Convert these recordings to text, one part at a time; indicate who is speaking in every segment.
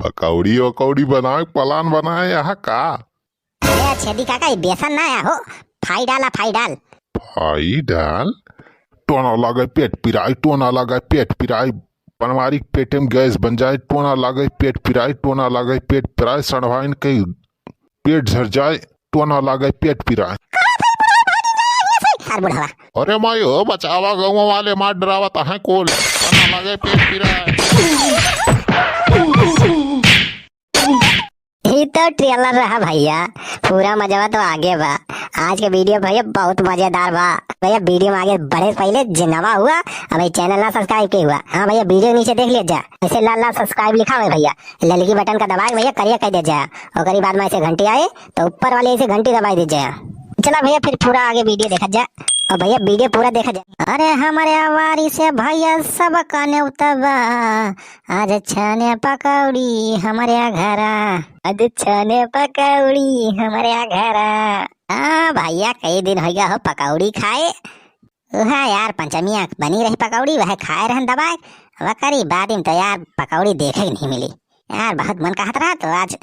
Speaker 1: पकौड़ी वकौड़ी बनाए प्लान बनाए यहाँ का।
Speaker 2: अरे छेदी काका, ये बेसन ना है हो, फाई डाला फाई डाल।
Speaker 1: भाई डाल टोना लगे पेट पिराई, टोना लगे पेट पिराई, बनवारी पेटे में गैस बन जाए, टोना लगे पेट पिराई, टोना लगे पेट पिराई, सड़वाइन के पेट झर जाए, टोना लगे पेट पिराई।
Speaker 2: बुढ़ावा
Speaker 1: अरे माई हो बचावा, गाँव वाले मार डरावत है कोल, टोना लगे पेट पिराई।
Speaker 2: ये तो ट्रेलर रहा भैया, पूरा मजा तो आगे बा। आज के वीडियो भैया बहुत मजेदार बा भैया। वीडियो में आगे बढ़े पहले जिनवा हुआ अब चैनल ना सब्सक्राइब के हुआ। हाँ भैया, वीडियो नीचे देख लीजिए, ऐसे लाल लाल सब्सक्राइब लिखा हुआ भैया, ललकी बटन का दबाए भैया करिए कह दीजिए, और करीब बाद में ऐसे घंटी आए तो ऊपर वाले ऐसे घंटी दबाई दीजिए। चला भैया फिर पूरा आगे वीडियो देखा जाए, और भैया वीडियो पूरा देखा जाए। अरे हमारे आवारी से भैया सब काने उतबा, आज छाने पकौड़ी हमारे घरा, आज छाने पकौड़ी हमारे घरा। हाँ भैया, कई दिन हो गया हो पकौड़ी खाए। हाँ यार, पंचमिया बनी रही पकौड़ी, वह खाए रहन दबाए, वह करी बाद में तो यार पकौड़ी देखे ही नहीं मिली यार। बहुत मन कहत रहा तो आज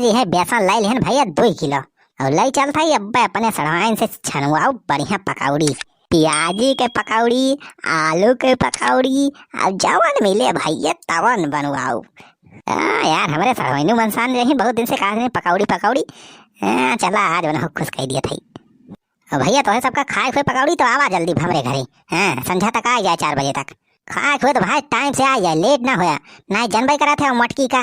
Speaker 2: यह बेसन लाई लेन भैया 2 किलो, और लई चलता ही अब अपने सड़वाइन से छनवाओ बढ़िया पकौड़ी, प्याजी के पकौड़ी, आलू के पकौड़ी, और जवन मिले भैया तवन बनवाओ। यार हमारे सड़वाइनू मनसान रही, बहुत दिन से कहा नहीं पकौड़ी पकौड़ी। चला आज बना खुश कह दिया था भैया। तो है सबका खाए हुए पकौड़ी तो आवा जल्दी हमारे घरे। हाँ संझा तक आ जाए 4 बजे तक खाए हुए तो भाई टाइम से आ जाए, लेट ना होया ना। जनबई करा थे मटकी का,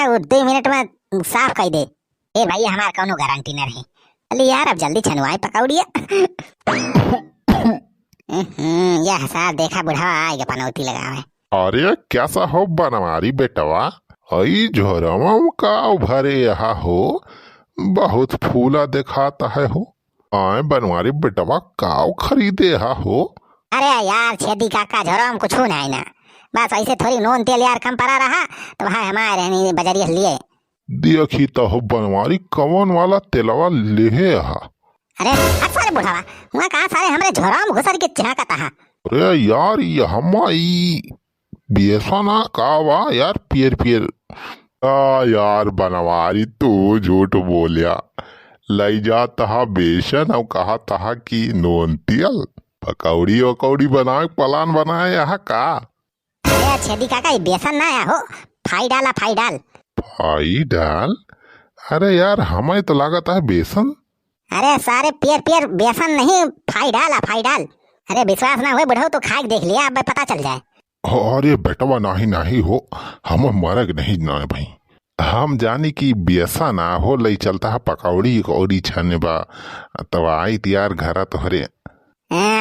Speaker 2: वो 2 मिनट में साफ कर दे। ए भैया हमारे कोनो गारंटी न रही। अली यार अब जल्दी छनवाए पकौड़ी। यह सार देखा बुढ़ावा आएगा पनौती लगावे।
Speaker 1: अरे कैसा हो बनवारी बेटवा, आई झोरवा का भरे यहाँ हो, बहुत फूला दिखाता है हो। आए बनवारी बेटवा काव खरीदे यहाँ हो।
Speaker 2: अरे यार छेदी काका, झोरम कुछ नहीं ना, बस ऐसे थोड़ी नून तेल यार कम पड़ा रहा तो भाई हमारे बजरिया लिए
Speaker 1: देखी तो हो बनवारी कवन वाला तेलवा ले यहाँ।
Speaker 2: अरे सारे बुढ़ावा वहाँ कहा सारे हमारे झोरम घुसर के झाँकता है।
Speaker 1: अरे यार ये हमारी बेसना कावा यार पियर पियर। यार बनवारी तू झूठ बोलिया, लई जाता बेसन और कहा तहा कि नून तेल, पकौड़ी वकौड़ी बनाए प्लान बनाए यहाँ का।
Speaker 2: अरे छेदी काका, ये बेसन ना आया हो, फाई डाला फाई डाल।
Speaker 1: फाई डाल? अरे यार हमें तो लागत है बेसन।
Speaker 2: अरे सारे पियर पियर बेसन नहीं, फाई डाला फाई डाल। अरे विश्वास ना हुए बुढ़ाओ तो खा के देख लिया, अब पता चल जाए।
Speaker 1: अरे बेटवा नहीं नहीं हो, हम मरग नहीं ना भाई, हम जानी कि बेसा ना हो लई चलता है पकौड़ी कौड़ी छाने बा, तो आई यार घर तोहरे।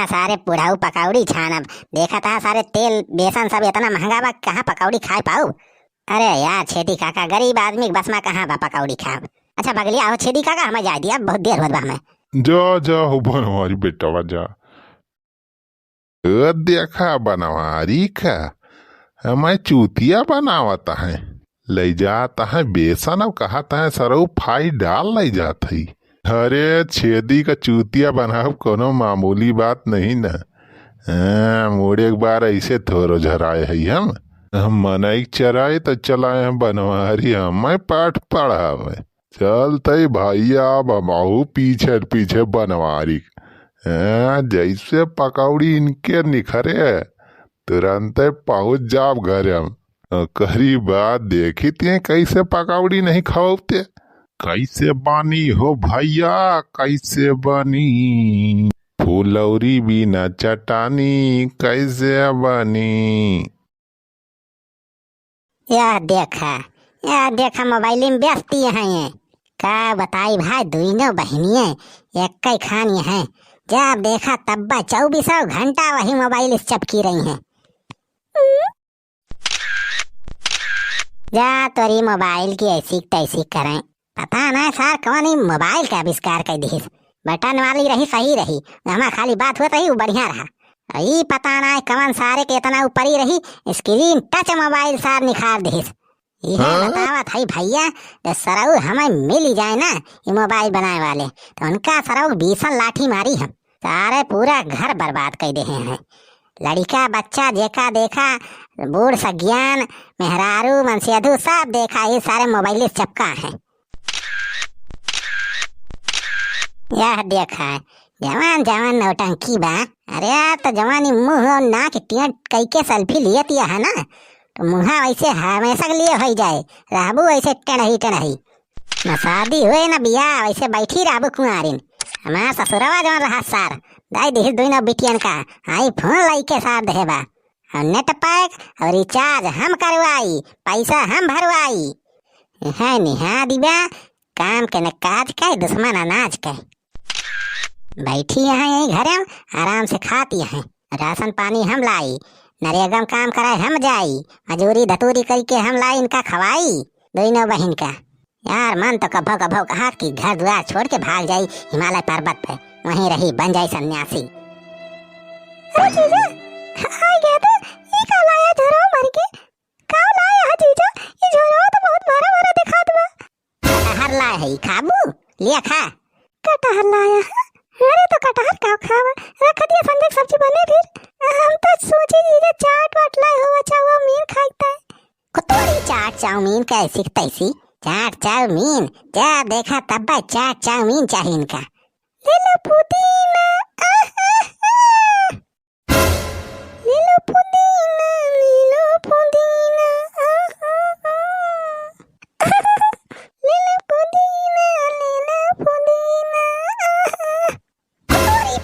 Speaker 2: सारे बुढ़ाऊ पकौड़ी छानब देखा था, सारे तेल बेसन सब इतना महंगा बा, कहाँ पकौड़ी खा पाऊ। अरे यार छेदी काका, गरीब आदमी बस में कहाँ बा पकौड़ी खा। अच्छा बगलिया आओ छेदी काका, हमें जा दिया बहुत देर हो बा हमें।
Speaker 1: जा जा हो बनवारी बेटवा जा। देखा बनवारी का हमें चूतिया बनावता है, ले जाता है बेसन और कहता है सरऊ फाई डाल ले जाता है। अरे छेदी का चूतिया बनाओ कोनो मामूली बात नहीं ना। मोड़े एक बार ऐसे थोरो झराए है हम मनई चराए तो चलाए बनवारी हमें पाठ पढ़ावे। चलते भैया बमाऊ पीछे पीछे बनवारी, जैसे पकौड़ी इनके निखरे तुरंत पहुंच जाब घर हम। करी बात देखी थे कैसे पकौड़ी नहीं खाओते, कैसे बनी हो भैया कैसे बनी, फुलौरी बिना चटानी कैसे बनी।
Speaker 2: यार देखा मोबाइल में व्यस्ती है ये, का बताई भाई दोनों बहनियां एक ही खानी है। जब देखा तब्बा 24 घंटा वही मोबाइल चपकी रही हैं। जा तोरी मोबाइल की ऐसी तैसी करें, पता ना सर कौन ही मोबाइल का आविष्कार कर दी। बटन वाली रही सही रही, हमारा खाली बात होता ही वो बढ़िया रहा। यही पता ना कौन सारे के इतना ऊपर ही रही, स्क्रीन टच मोबाइल सार निखार दी। यह बतावत है भैया, तो सरऊ हमें मिल ही जाए ना ये मोबाइल बनाए वाले, तो उनका सरऊ 20 लाठी मारी हम, सारे पूरा घर बर्बाद कर दे हैं। लड़का बच्चा जेका देखा, बूढ़ सज्ञान मेहरारू मनसियाधु सब देखा, ये सारे मोबाइल चपका है। यह देखा जवान जवान नौटंकी बा। अरे यार तो जवानी मुंह और नाक टिया कई के सेल्फी लिए तिया है ना, तो मुहा वैसे हमेशा के लिए हो जाए, रहबू वैसे टणही न शादी हुए न बियाह, वैसे बैठी रहबू कुंवारिन। हमार ससुरवा जवन रहा सार दाई दिही दुई न बिटियन का आई फोन लाई के साथ देबा, और नेट पैक और रिचार्ज हम करवाई, पैसा हम भरवाई। है निहा दिबा काम के न काज के, दुश्मन अनाज के। बैठी यहाँ यही घर में आराम से खाती हैं, राशन पानी हम लाई, नरेगा में काम कराए हम जाई, मजूरी धतूरी करके हम लाई इनका खवाई दोनों बहन का। यार मन तो कभो कभो कहा कि घर द्वार छोड़ के भाग जाई हिमालय पर्वत पे, वहीं रही बन जाई सन्यासी। अरे जीजा आ गया तो ये का लाया झोरो मर के, का लाया है जीजा? ये झोरो तो बहुत बड़ा बड़ा दिखात बा। कटहर लाया है खाबू, लिया खा। कटहर लाया है? अरे तो कटहर का खावा, रख दिया संजय सब्जी बने फिर। हम तो सोचे जीजा चाट वाट लाए हो, चाउमीन खाइता है। कुतोरी चाट चाउमीन कैसी तैसी, चाट चाउमीन जब देखा तब चाट चाउमीन चाहिए इनका। ले लो पुदीना, ले लो पुदीना, ले लो पुदीना, ले लो पुदीना, ले लो पुदीना।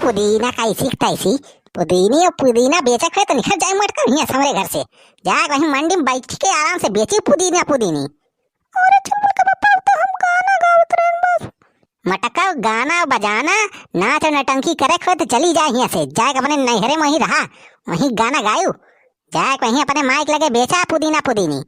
Speaker 2: पुदीना कैसी तैसी, पुदीनी और पुदीना बेचा करे तो निकल जाए मटका यहाँ हमारे घर से, जा वहीं मंडी में बैठ के आराम से बेची पुदीना पुदीनी। अरे चुलबुल का पप्पा तो हम गाना गावत रहे बस। मटका गाना बजाना नाच और नटंकी करे खो तो चली जाए यहाँ से, जाए अपने नैहरे में वहीं रहा, वहीं गाना गायू, जाए वहीं अपने माइक लगे बेचा पुदीना पुदीनी।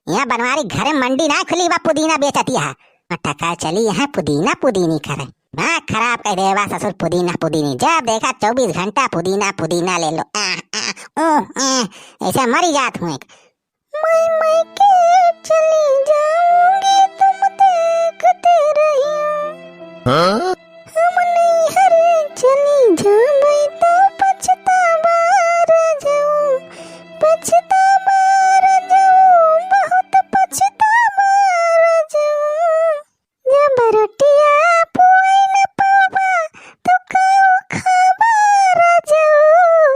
Speaker 2: यहाँ बनवारी घर में मंडी ना खुली बा पुदीना बेचती है, मटका चली यहाँ पुदीना पुदीनी करे। ना खराब कह देवा ससुर पुदीना पुदीनी, जब देखा 24 घंटा पुदीना पुदीना ले लो। ऐसा मरी जात हूँ। मैं के चली जाऊंगी तुम देखते रहियो, हम नैहर चली जाऊं तो पछतावा रह जाऊं, पछतावा रह जाऊं, बहुत पछतावा रह जाऊं। जब रोटियां पुई न पावा तो खाओ खावा रह जाऊं,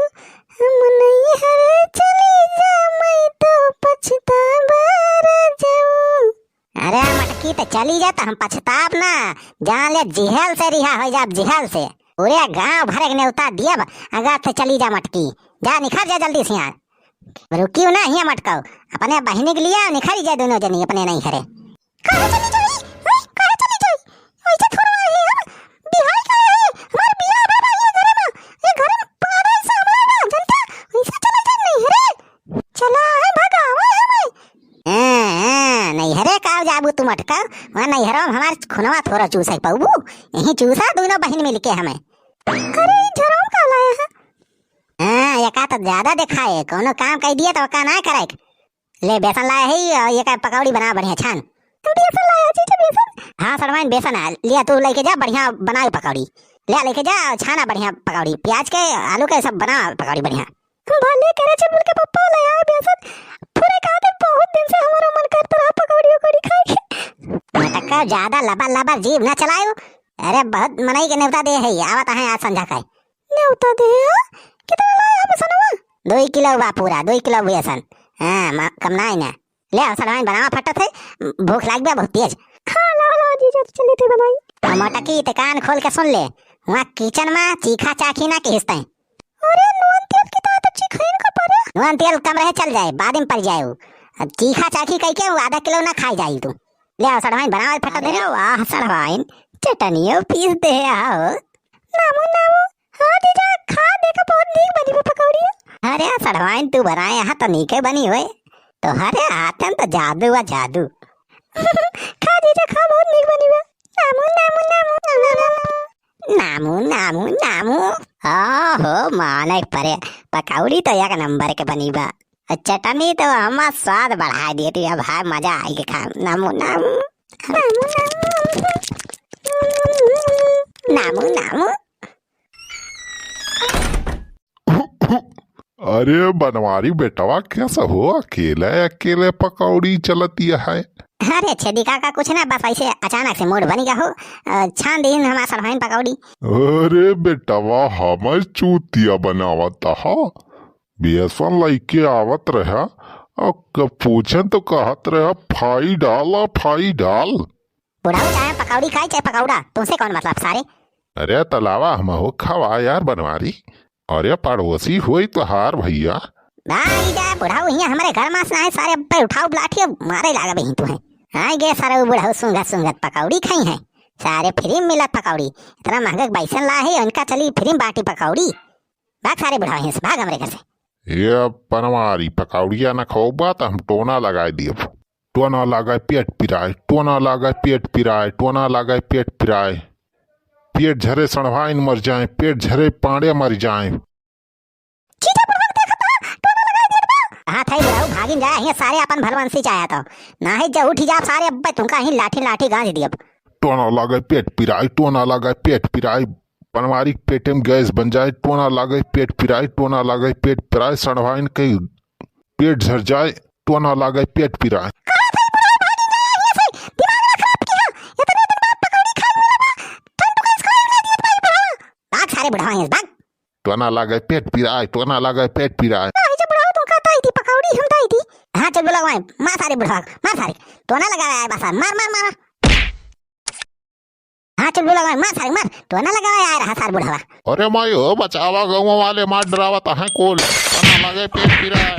Speaker 2: हम नैहर चली जाऊं मैं तो पछतावा रह जाऊं। अरे मटकी तो चली जा तो हम पछताब ना, जान ले जिहल से रिहा हो जा, जिहल से पूरे गांव भर के न्योता दिया अगर तो चली जा मटकी, जा निखर जा जल्दी से यहाँ, रुकियो ना यहाँ मटकाओ, अपने बहनी के लिया निखरी जाए दोनों जनी अपने नहीं करे। कहाँ चली जाई? कहाँ चली जाई? ऐसे थोड़ा है हम बिहार का है, हमार बियाह बाबा ये घर में पागल सा हमारा जनता ऐसे चला जा नहीं रे, चला है भगावा है मैं। नहीं हरे का जाबू तुम अटका, वहाँ नहीं हरो हमार खुनवा थोड़ा चूसा पाऊबू, यही चूसा दोनों बहन मिलके हमें। अरे झरोम का लाया है? ये का तो ज्यादा देखा है, कोनो काम कह दिया तो का ना करे। ले बेसन लाया है, ये का पकौड़ी बना बढ़िया छान। बेसन लाया जीजा बेसन? हाँ सड़वाइन बेसन है, लिया तू लेके जा बढ़िया बनाए पकौड़ी, ले लेके जा छाना बढ़िया पकौड़ी, प्याज के आलू के सब बना पकौड़ी बढ़िया। भले करे चुलबुल के पप्पा लाया बेसन, पूरे का दिन बहुत दिन से हमारा मन करता रहा पकौड़ी उकौड़ी खाए के। मटका ज्यादा लबा लबा जीभ ना चलायो, अरे बहुत मनाई के न्योता दे है, आवत है आज संध्या का न्योता दे। कितना लाया बेसनवा? 2 किलो बा पूरा, 2 किलो बेसन। हाँ कम ना ना, ले सड़वाइन बनावा फटत है, भूख लाग गया बहुत तेज। हाँ ला जीजा चले थे बनाई। मटकी ते कान खोल के सुन ले, वहाँ किचन में चीखा चाखी ना किसते। अरे नून तेल की तो चीखीन का पर नून तेल कम रहे चल जाए, बाद में पड़ जाए वो, चीखा चाखी कह के आधा किलो ना खाई जाए तू। ले सड़वाइन बनावा फटत है। वाह सड़वाइन चटनियो पीस दे आओ। नामू नामू हाँ जीजा खा देखा बहुत नीक बनी वो पकौड़ी। अरे सड़वाइन तू बनाए यहाँ तो नीके बनी हुए, तो हरे हाथ में तो जादू हुआ जादू। खा जीजा खा बहुत नीक बनी हुआ। नामू नामू नामू नामू नामू नामू हो माने परे, पकौड़ी तो एक नंबर के बनी बा, चटनी तो हमारा स्वाद बढ़ा दिए थी, अब भाई मजा आई के खा। नामू नामू नामू नामू।
Speaker 1: अरे बनवारी बेटवा कैसा हो, अकेले अकेले पकौड़ी चलती है।
Speaker 2: अरे छेदी काका कुछ ना, बस ऐसे अचानक से मूड बनी का हो, छान दिन हमारा सड़वाइन पकौड़ी।
Speaker 1: अरे बेटवा हमर चूतिया बनावत हा, बेसन लइके आवत रहा और पूछन तो कहत रहा फाई डाला फाई डाल।
Speaker 2: बुढ़ाऊ चाहे पकौड़ी खाए चाहे पकौड़ा, तुमसे कौन मतलब सारे।
Speaker 1: अरे तलावा हम हो खवा यार बनवारी, अरे पड़ोसी हुई तो हार भैया।
Speaker 2: भाई जा बुढ़ाऊ यहाँ हमारे घर मास ना है, सारे अब्बे उठाओ लाठी मारे लागा बही तू है। हाँ गे सारे बुढ़ाऊ सुंगत सुंगत पकौड़ी खाई है, सारे फ्री में मिलत पकौड़ी, इतना महंगा बैसन ला है उनका चली फ्री में बाटी पकौड़ी। भाग सारे बुढ़ाऊ यहाँ से, भाग हमारे घर से।
Speaker 1: ये बनवारी पकौड़िया न खोबा तो हम टोना लगाए दिए, टोना लगाए पेट पिराए, टोना लगाए पेट पिराए, टोना लगाए पेट पिराए, पेट झरे सड़वाइन मर जाए, पेट झरे पांडे मर जाए।
Speaker 2: हाँ थाई बुढ़ाऊ भागिन जाए यहाँ सारे अपन भलवंशी चाहे तो ना है जब उठी जा सारे अब्बे तुमका ही लाठी लाठी गांज दिया।
Speaker 1: टोना लगाए पेट पिराए, टोना लगाए पेट पिराए, बनवारी पेटे में गैस बन जाए, टोना लगाए पेट पिराए, टोना लगाए पेट पिराए, सड़वाइन के पेट झर जाए, टोना लगाए पेट पिराए।
Speaker 2: सारे बुढ़ाऊ यहाँ भाग।
Speaker 1: टोना लगाए पेट पिराए, टोना लगाए पेट पिराए।
Speaker 2: हाँ चल बोला मार सारे बुढ़ा मार सारे, टोना लगाया है बस मार मार मार। हाँ चल बोला मार सारे मार, टोना लगाया है रहा सारे बुढ़ावा।
Speaker 1: अरे माई हो बचावा, गाँव वाले मार डरावत है कोल, टोना लगाए पेट पिराए।